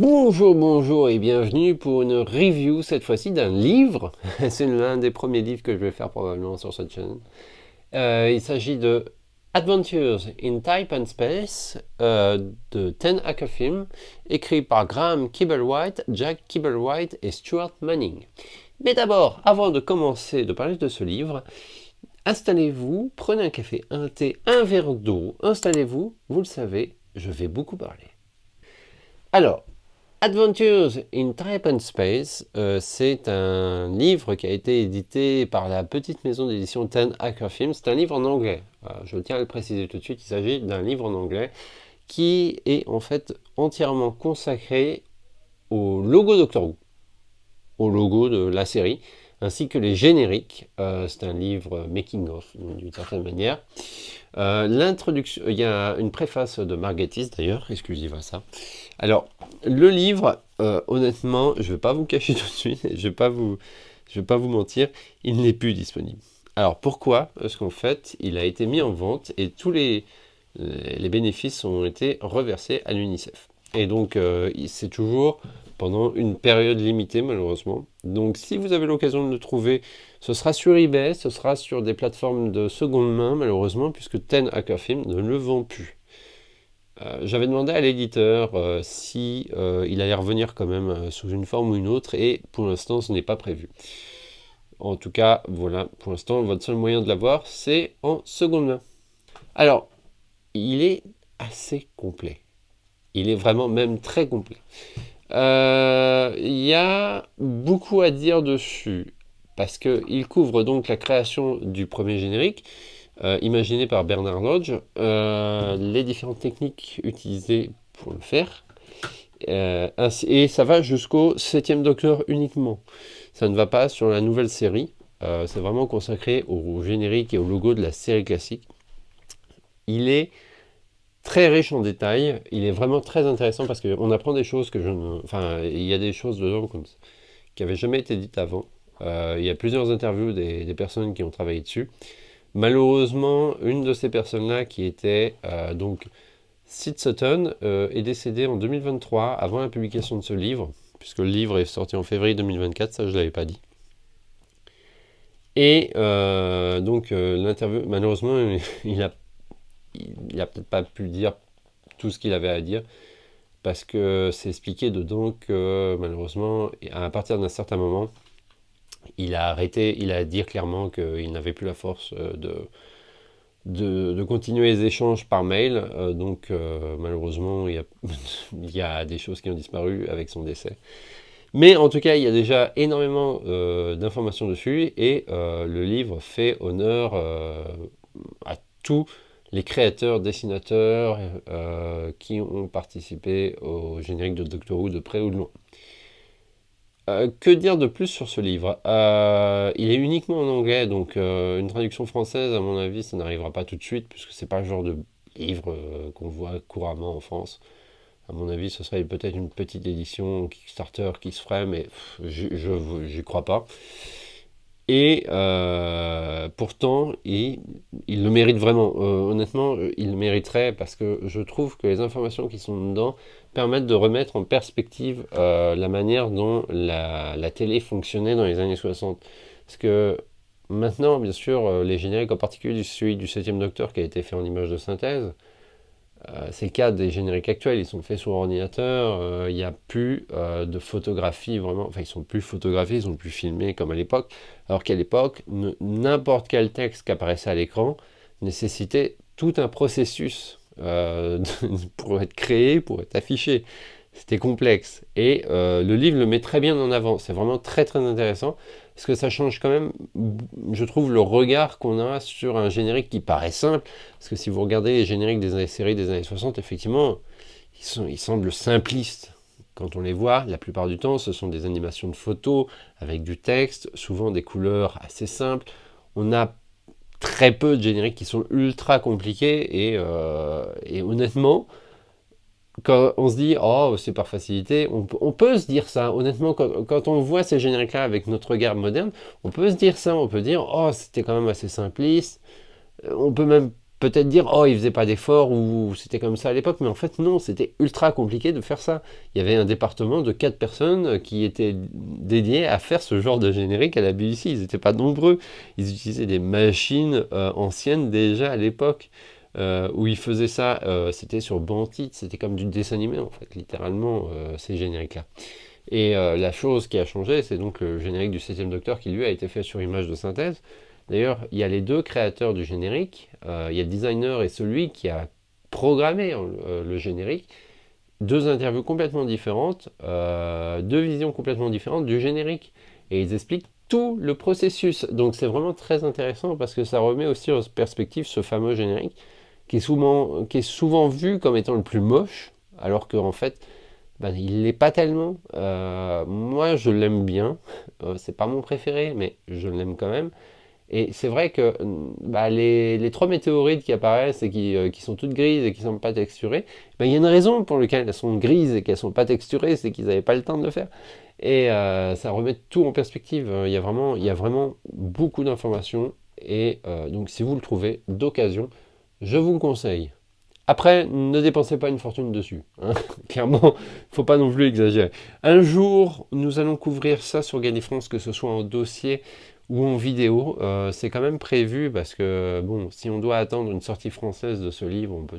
Bonjour, bonjour et bienvenue pour une review cette fois-ci d'un livre. C'est l'un des premiers livres que je vais faire probablement sur cette chaîne. Il s'agit de Adventures in Type and Space de Ten Acre Film, écrit par Graham Kibblewhite, Jack Kibblewhite et Stuart Manning. Mais d'abord, avant de commencer de parler de ce livre, installez-vous, prenez un café, un thé, un verre d'eau, installez-vous, vous le savez, je vais beaucoup parler. Alors, Adventures in Time and Space, c'est un livre qui a été édité par la petite maison d'édition Ten Acre Film. C'est un livre en anglais. Je tiens à le préciser tout de suite, il s'agit d'un livre en anglais qui est en fait entièrement consacré au logo Doctor Who, au logo de la série, ainsi que les génériques. C'est un livre making-of d'une certaine manière. L'introduction, il y a une préface de Margatis d'ailleurs, exclusive à ça. Alors, le livre, honnêtement, je ne vais pas vous cacher tout de suite, je ne vais pas vous mentir, il n'est plus disponible. Alors pourquoi? Parce qu'en fait, il a été mis en vente et tous les bénéfices ont été reversés à l'UNICEF. Et donc, c'est toujours pendant une période limitée, malheureusement. Donc, si vous avez l'occasion de le trouver, ce sera sur eBay, ce sera sur des plateformes de seconde main, malheureusement, puisque Ten Acre Film ne le vend plus. J'avais demandé à l'éditeur si il allait revenir quand même sous une forme ou une autre, et pour l'instant, ce n'est pas prévu. En tout cas, voilà, pour l'instant, votre seul moyen de l'avoir, c'est en seconde main. Alors, il est assez complet. Il est vraiment même très complet. Il y a beaucoup à dire dessus, parce qu'il couvre donc la création du premier générique, imaginé par Bernard Lodge, les différentes techniques utilisées pour le faire, et ça va jusqu'au 7e Docteur uniquement. Ça ne va pas sur la nouvelle série, c'est vraiment consacré au générique et au logo de la série classique. Il est très riche en détails, il est vraiment très intéressant parce qu'on apprend des choses que je ne... Enfin, il y a des choses dedans qui n'avaient jamais été dites avant. Il y a plusieurs interviews des personnes qui ont travaillé dessus. Malheureusement, une de ces personnes-là qui était donc Sid Sutton est décédée en 2023 avant la publication de ce livre, puisque le livre est sorti en février 2024, ça je ne l'avais pas dit. Et donc l'interview, malheureusement, il a peut-être pas pu dire tout ce qu'il avait à dire, parce que c'est expliqué dedans que malheureusement, à partir d'un certain moment, il a arrêté, il a dit clairement qu'il n'avait plus la force de continuer les échanges par mail. Donc malheureusement, il y a des choses qui ont disparu avec son décès. Mais en tout cas, il y a déjà énormément d'informations dessus, et le livre fait honneur à tous les créateurs, dessinateurs qui ont participé au générique de Doctor Who de près ou de loin. Que dire de plus sur ce livre? Il est uniquement en anglais, donc une traduction française, à mon avis, ça n'arrivera pas tout de suite, puisque c'est pas le genre de livre qu'on voit couramment en France. À mon avis, ce serait peut-être une petite édition Kickstarter qui se ferait, mais j'y crois pas. Et pourtant, il le mérite vraiment. Honnêtement, il le mériterait, parce que je trouve que les informations qui sont dedans permettent de remettre en perspective la manière dont la télé fonctionnait dans les années 60. Parce que maintenant, bien sûr, les génériques, en particulier celui du 7e Docteur qui a été fait en image de synthèse, c'est le cas des génériques actuels, ils sont faits sur ordinateur, il n'y a plus de photographie vraiment, enfin ils sont plus photographiés, ils sont plus filmés comme à l'époque, alors qu'à l'époque, n'importe quel texte qui apparaissait à l'écran nécessitait tout un processus pour être créé, pour être affiché. C'était complexe. Et le livre le met très bien en avant, c'est vraiment très très intéressant, parce que ça change quand même, je trouve, le regard qu'on a sur un générique qui paraît simple. Parce que si vous regardez les génériques des séries des années 60, effectivement, ils semblent simplistes. Quand on les voit, la plupart du temps, ce sont des animations de photos avec du texte, souvent des couleurs assez simples. On a très peu de génériques qui sont ultra compliqués, et honnêtement, quand on se dit oh c'est par facilité, on peut se dire ça. Honnêtement, quand on voit ces génériques là avec notre regard moderne, on peut se dire ça, on peut dire oh c'était quand même assez simpliste. On peut même peut-être dire, oh, il faisait pas d'efforts ou c'était comme ça à l'époque, mais en fait, non, c'était ultra compliqué de faire ça. Il y avait un département de 4 personnes qui étaient dédiées à faire ce genre de générique à la BBC. Ils n'étaient pas nombreux. Ils utilisaient des machines anciennes déjà à l'époque. Où ils faisaient ça, c'était sur Bantit, c'était comme du dessin animé en fait, littéralement, ces génériques-là. Et la chose qui a changé, c'est donc le générique du 7e Docteur qui lui a été fait sur image de synthèse. D'ailleurs, il y a les deux créateurs du générique, il y a le designer et celui qui a programmé le générique, deux interviews complètement différentes, deux visions complètement différentes du générique. Et ils expliquent tout le processus. Donc c'est vraiment très intéressant parce que ça remet aussi en perspective ce fameux générique qui est souvent vu comme étant le plus moche, alors qu'en fait, ben, il l'est pas tellement. Moi, je l'aime bien. C'est pas mon préféré, mais je l'aime quand même. Et c'est vrai que bah, les trois météorites qui apparaissent et qui sont toutes grises et qui ne sont pas texturées, ben, il y a une raison pour laquelle elles sont grises et qu'elles ne sont pas texturées, c'est qu'ils n'avaient pas le temps de le faire. Et ça remet tout en perspective. Il y a vraiment beaucoup d'informations. Et donc, si vous le trouvez d'occasion, je vous le conseille. Après, ne dépensez pas une fortune dessus, hein. Clairement, il ne faut pas non plus exagérer. Un jour, nous allons couvrir ça sur Galifrance, que ce soit en dossier ou en vidéo. C'est quand même prévu parce que, bon, si on doit attendre une sortie française de ce livre, on peut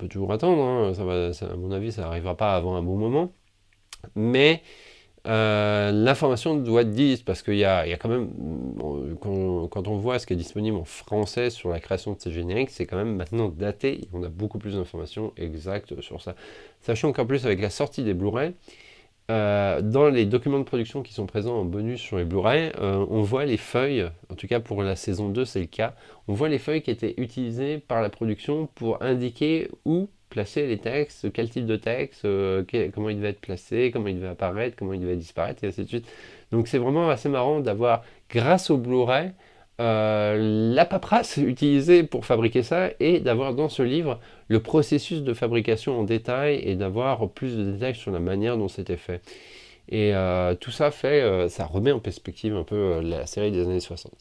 toujours attendre, hein. À mon avis, ça n'arrivera pas avant un bon moment. Mais l'information doit être dite parce qu'il y a quand même, quand on voit ce qui est disponible en français sur la création de ces génériques, c'est quand même maintenant daté et on a beaucoup plus d'informations exactes sur ça. Sachant qu'en plus, avec la sortie des Blu-ray, dans les documents de production qui sont présents en bonus sur les Blu-ray, on voit les feuilles, en tout cas pour la saison 2 c'est le cas, on voit les feuilles qui étaient utilisées par la production pour indiquer où placer les textes, quel type de texte, comment il devait être placé, comment il devait apparaître, comment il devait disparaître, et ainsi de suite. Donc c'est vraiment assez marrant d'avoir, grâce au Blu-ray, la paperasse utilisée pour fabriquer ça et d'avoir dans ce livre le processus de fabrication en détail et d'avoir plus de détails sur la manière dont c'était fait. Et tout ça ça remet en perspective un peu la série des années 60.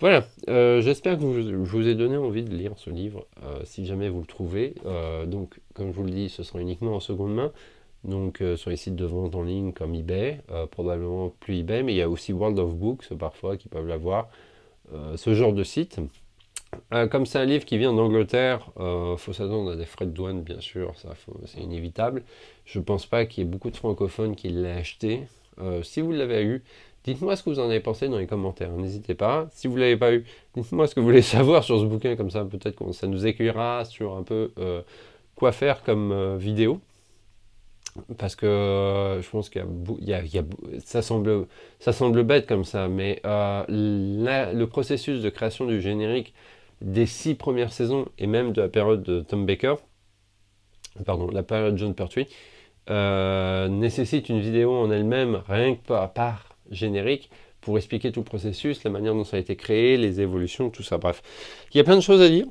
Voilà, j'espère que je vous ai donné envie de lire ce livre, si jamais vous le trouvez. Donc, comme je vous le dis, ce sera uniquement en seconde main, donc sur les sites de vente en ligne comme eBay, probablement plus eBay, mais il y a aussi World of Books parfois qui peuvent l'avoir, ce genre de site. Comme c'est un livre qui vient d'Angleterre, faut s'attendre à des frais de douane, bien sûr, c'est inévitable. Je ne pense pas qu'il y ait beaucoup de francophones qui l'aient acheté. Si vous l'avez eu, dites-moi ce que vous en avez pensé dans les commentaires, n'hésitez pas. Si vous ne l'avez pas eu, dites-moi ce que vous voulez savoir sur ce bouquin, comme ça peut-être que ça nous éclairera sur un peu quoi faire comme vidéo. Parce que je pense ça semble bête comme ça, mais le processus de création du générique des 6 premières saisons et même de la période de Tom Baker, pardon, la période John Pertwee, nécessite une vidéo en elle-même, rien que par générique, pour expliquer tout le processus, la manière dont ça a été créé, les évolutions, tout ça. Bref, il y a plein de choses à dire.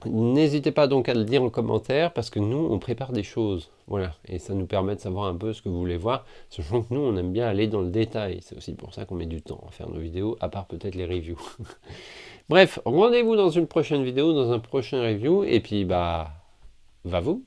N'hésitez pas donc à le dire en commentaire parce que nous on prépare des choses, voilà, et ça nous permet de savoir un peu ce que vous voulez voir, sachant que nous on aime bien aller dans le détail, c'est aussi pour ça qu'on met du temps à faire nos vidéos, à part peut-être les reviews. Bref, rendez-vous dans une prochaine vidéo, dans un prochain review, et puis bah, va vous!